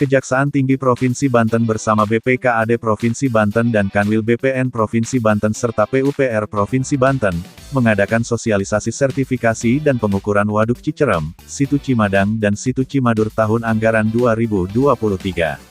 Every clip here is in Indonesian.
Kejaksaan Tinggi Provinsi Banten bersama BPKAD Provinsi Banten dan Kanwil BPN Provinsi Banten serta PUPR Provinsi Banten, mengadakan sosialisasi sertifikasi dan pengukuran Waduk Cicerem, Situ Cimadang dan Situ Cimadur tahun anggaran 2023.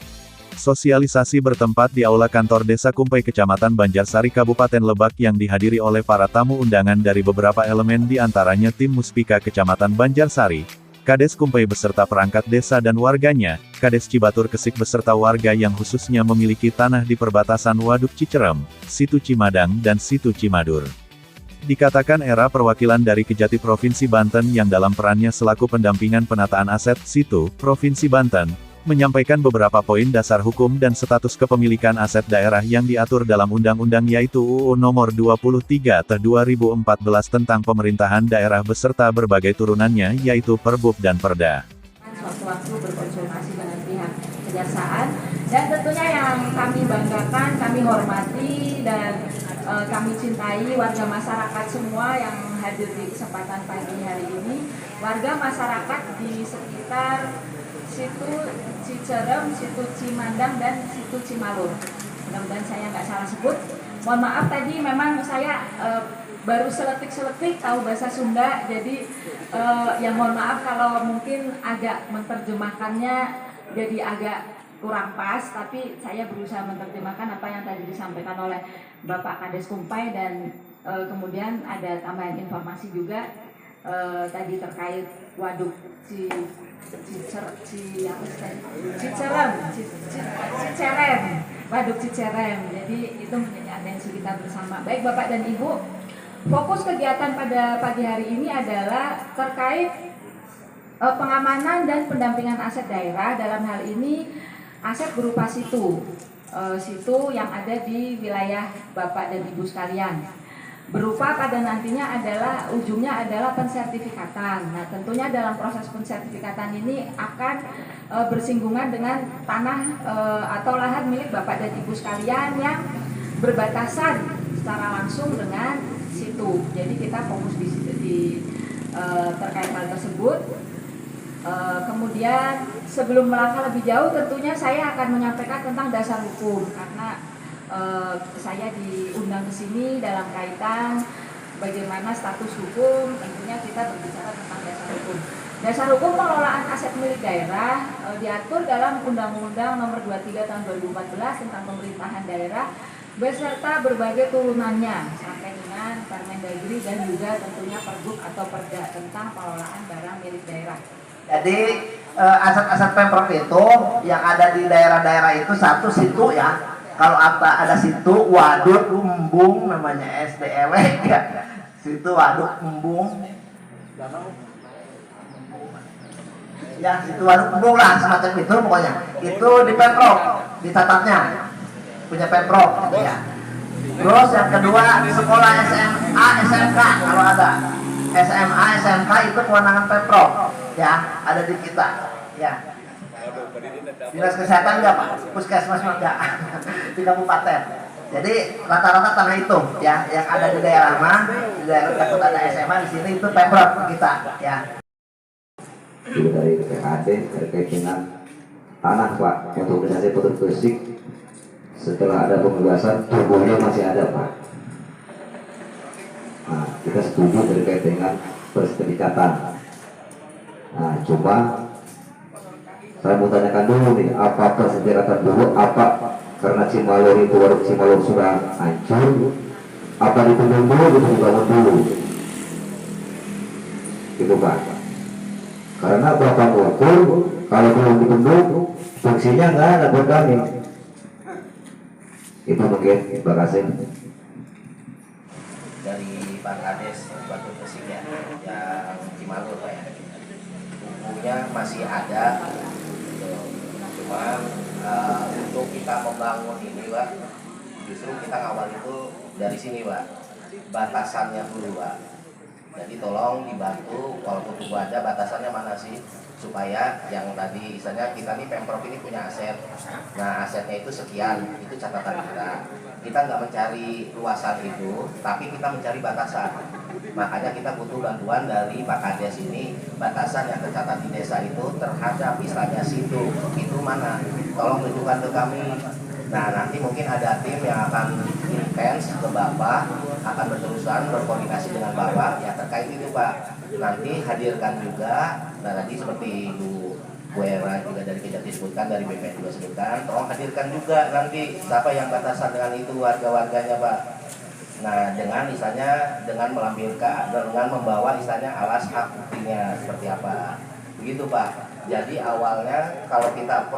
Sosialisasi bertempat di Aula Kantor Desa Kumpai Kecamatan Banjarsari Kabupaten Lebak yang dihadiri oleh para tamu undangan dari beberapa elemen diantaranya tim Muspika Kecamatan Banjarsari, Kades Kumpai beserta perangkat desa dan warganya, Kades Cibatur Kesik beserta warga yang khususnya memiliki tanah di perbatasan Waduk Cicerem, Situ Cimadang dan Situ Cimadur. Dikatakan era perwakilan dari Kejati Provinsi Banten yang dalam perannya selaku pendampingan penataan aset Situ, Provinsi Banten, menyampaikan beberapa poin dasar hukum dan status kepemilikan aset daerah yang diatur dalam undang-undang yaitu UU Nomor 23 Tahun 2014 tentang pemerintahan daerah beserta berbagai turunannya yaitu Perbub dan Perda. Sewaktu-waktu berkonsultasi dengan pihak kejaksaan dan tentunya yang kami banggakan, kami hormati dan kami cintai warga masyarakat semua yang hadir di kesempatan pagi hari ini, warga masyarakat di sekitar Situ Cicerem, Situ Cimandang, dan Situ Cimalur. Mudah-mudahan saya nggak salah sebut. Mohon maaf tadi memang saya baru seletik-seletik tahu bahasa Sunda, jadi ya mohon maaf kalau mungkin agak menerjemahkannya jadi agak kurang pas, tapi saya berusaha menerjemahkan apa yang tadi disampaikan oleh Bapak Kades Kumpai dan kemudian ada tambahan informasi juga tadi terkait Waduk Cicerem, Waduk Cicerem. Jadi itu menjadi atensi kita bersama. Baik Bapak dan Ibu, fokus kegiatan pada pagi hari ini adalah terkait pengamanan dan pendampingan aset daerah. Dalam hal ini aset berupa situ yang ada di wilayah Bapak dan Ibu sekalian. Berupa pada nantinya adalah ujungnya adalah pensertifikatan. Nah, tentunya dalam proses pensertifikatan ini akan bersinggungan dengan tanah atau lahan milik Bapak dan Ibu sekalian yang berbatasan secara langsung dengan situ. Jadi kita fokus di terkait hal tersebut. Kemudian sebelum melangkah lebih jauh, tentunya saya akan menyampaikan tentang dasar hukum karena saya diundang ke sini dalam kaitan bagaimana status hukum. Tentunya kita berbicara tentang dasar hukum. Dasar hukum pengelolaan aset milik daerah diatur dalam Undang-Undang Nomor 23 Tahun 2014 tentang pemerintahan daerah beserta berbagai turunannya sampai dengan Permendagri dan juga tentunya Perbuk atau Perda tentang pengelolaan barang milik daerah. Jadi aset-aset Pemprov itu yang ada di daerah-daerah itu satu situ ya. Kalau ada situ waduk embung namanya SDEW ya. Situ waduk embung. Ya, situ waduk embung lah semacam itu pokoknya. Itu di Pemprov, dicatatnya. Punya Pemprov ya. Terus yang kedua sekolah SMA, SMK kalau ada. SMA, SMK itu kewenangan Pemprov ya, ada di kita ya. Dinas Kesehatan enggak Pak? Puskesmas enggak? Di kabupaten. Jadi rata-rata tanah itu ya yang ada di daerah di daerah takut ada SMA di sini itu Pemprov kita ya. Juga dari PKAD terkait dengan tanah Pak untuk desa Cibatur Kesik setelah ada pembebasan tubuhnya masih ada Pak. Nah kita setuju terkait dengan persertifikatan. Nah coba saya mau tanyakan dulu nih, apakah sertifikat dulu apa karena Cimalur itu Waduk Cimalur sudah hancur, apa ditunggu dulu gitu dibangun dulu, gitu Pak? Karena Bapak ukur kalau belum dibentuk fungsinya nggak ada buat kami. Itu mungkin, terima kasih. Dari Pak Kades Batu Kesik ya, yang Cimalur Pak ya, bukunya masih ada. Cuma untuk kita membangun ini Pak, justru kita ngawal itu dari sini Pak, batasannya dulu Pak. Jadi tolong dibantu, walaupun tunggu aja batasannya mana sih, supaya yang tadi misalnya kita nih Pemprov ini punya aset. Nah asetnya itu sekian, itu catatan kita. Kita nggak mencari luasan itu, tapi kita mencari batasan. Makanya kita butuh bantuan dari Pak Kades ini, batasan yang tercatat di desa itu terhadap misalnya situ itu mana, tolong tunjukkan ke kami. Nah, nanti mungkin ada tim yang akan intens ke Bapak, akan berterusan berkoordinasi dengan Bapak ya terkait itu Pak. Nanti hadirkan juga, nah tadi seperti Bu Era juga dari Kejati disebutkan, dari BPN juga sebutkan, tolong hadirkan juga nanti siapa yang batasan dengan itu warga-warganya Pak. Nah, dengan misalnya dengan melampirkan, dengan membawa misalnya alas hak buktinya seperti apa, begitu Pak. Jadi awalnya kalau kita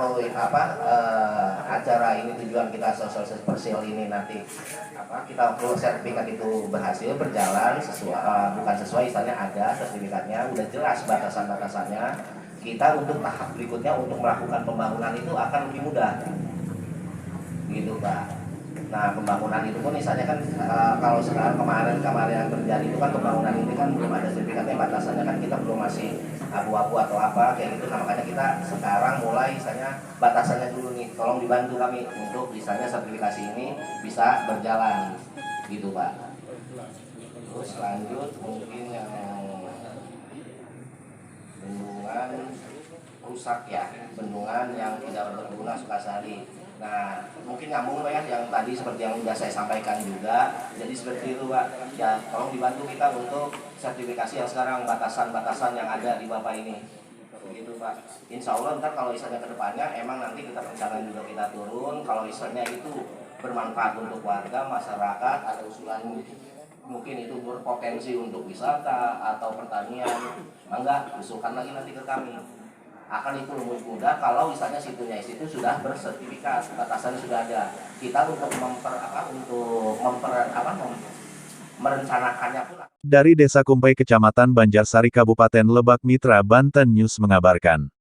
acara ini tujuan kita social persil ini nanti kita perlu sertifikat itu berhasil berjalan sesuai bukan sesuai misalnya ada sertifikatnya udah jelas batasan-batasannya, kita untuk tahap berikutnya untuk melakukan pembangunan itu akan lebih mudah gitu Pak. Nah, pembangunan itu pun misalnya kan kalau sekarang kemarin yang terjadi itu kan pembangunan ini kan belum ada sertifikatnya, batasannya kan kita belum masih abu-abu atau apa kayak gitu. Nah, makanya kita sekarang mulai misalnya batasannya dulu nih, tolong dibantu kami untuk misalnya sertifikasi ini bisa berjalan gitu Pak. Terus lanjut mungkin yang bendungan rusak ya, bendungan yang tidak berguna Sukasari. Nah, mungkin nyambung Pak ya, yang tadi seperti yang sudah saya sampaikan juga. Jadi seperti itu Pak, ya tolong dibantu kita untuk sertifikasi yang sekarang, batasan-batasan yang ada di Bapak ini. Begitu Pak. Insya Allah ntar kalau misalnya ke depannya, emang nanti kita rencana juga kita turun, kalau misalnya itu bermanfaat untuk warga, masyarakat, ada usulan mungkin itu berpotensi untuk wisata atau pertanian, enggak, usulkan lagi nanti ke kami. Akan itu lebih mudah kalau misalnya situnya itu sudah bersertifikat, batasannya sudah ada. Kita untuk merencanakannya pun. Dari Desa Kumpai Kecamatan Banjarsari Kabupaten Lebak Mitra Banten News mengabarkan.